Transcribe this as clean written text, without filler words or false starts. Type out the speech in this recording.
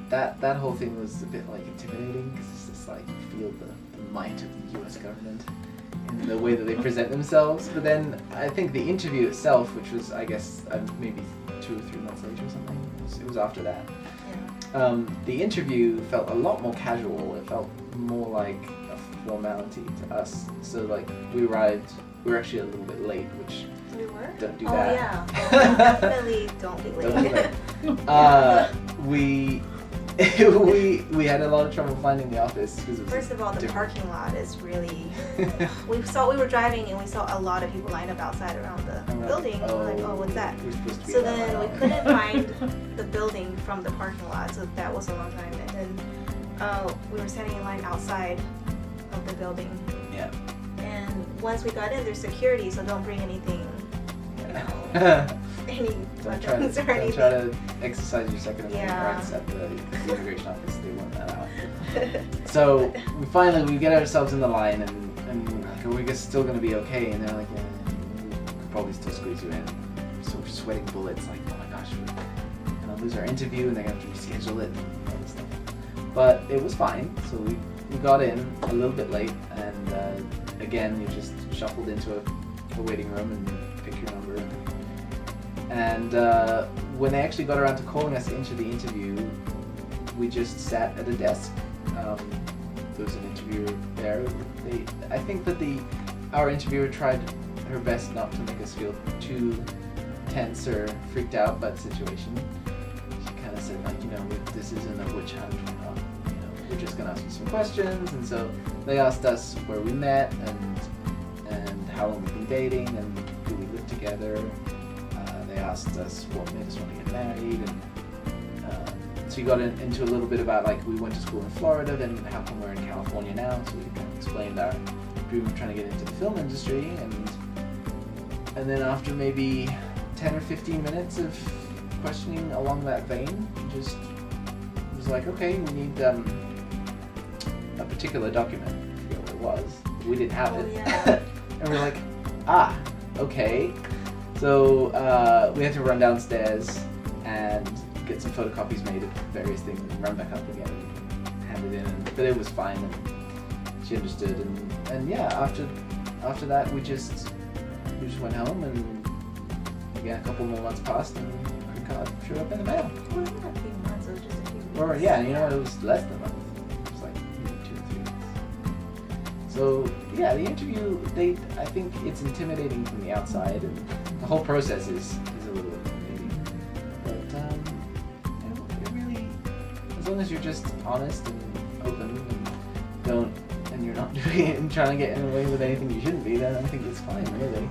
that whole thing was a bit like intimidating because it's just like you feel the might of the U.S. government in the way that they present themselves. But then I think the interview itself, which was I guess maybe 2 or 3 months later or something, it was after that. Yeah. The interview felt a lot more casual. It felt more like a formality to us. So like we arrived, we were actually a little bit late, which we were? Don't do that. Oh yeah, definitely don't be late. Don't be late. We had a lot of trouble finding the office because First of all, the parking lot is really. we were driving and we saw a lot of people lined up outside around the building. Oh, we're like, oh, what's that? So then we couldn't find the building from the parking lot, so that was a long time. And then we were standing in line outside of the building. Yeah. And once we got in, there's security, so don't bring anything. You know, any weapons or anything. Don't try to exercise your Second Amendment rights at the immigration office. They want that out. So we get ourselves in the line and like, are we still going to be okay? And they're like, yeah, we could probably still squeeze you in. So we're sweating bullets, like, oh my gosh, we're going to lose our interview and they're going to have to reschedule it and all this stuff. But it was fine. So we got in a little bit late and again, you just shuffled into a waiting room and pick your number. And when they actually got around to calling us into the interview, we just sat at a desk. There was an interviewer there. I think that our interviewer tried her best not to make us feel too tense or freaked out by the situation. She kind of said, like, you know, this isn't a witch hunt. We're just gonna ask you some questions. And so they asked us where we met and how long we've been dating and do we live together. They asked us what made us want to get married, and so we got into a little bit about, like, we went to school in Florida, then how come we're in California now. So we kind of explained our dream of trying to get into the film industry, and then after maybe 10 or 15 minutes of questioning along that vein, just was like, okay, we need a particular document. I forget what it was. We didn't have it. Yeah. And we're like, okay. So we had to run downstairs and get some photocopies made of various things and run back up again and hand it in. But it was fine, and she understood. And yeah, after that, we just went home, and again, a couple more months passed, and the card showed up in the mail. Well, not a few months, it was just a few weeks. Or yeah, you know, it was less than a month. It was like 2 or 3 weeks. So yeah, the interview, I think it's intimidating from the outside, and the whole process is a little intimidating. But it really, as long as you're just honest and open and you're not doing it and trying to get in the way with anything you shouldn't be, then I think it's fine, really.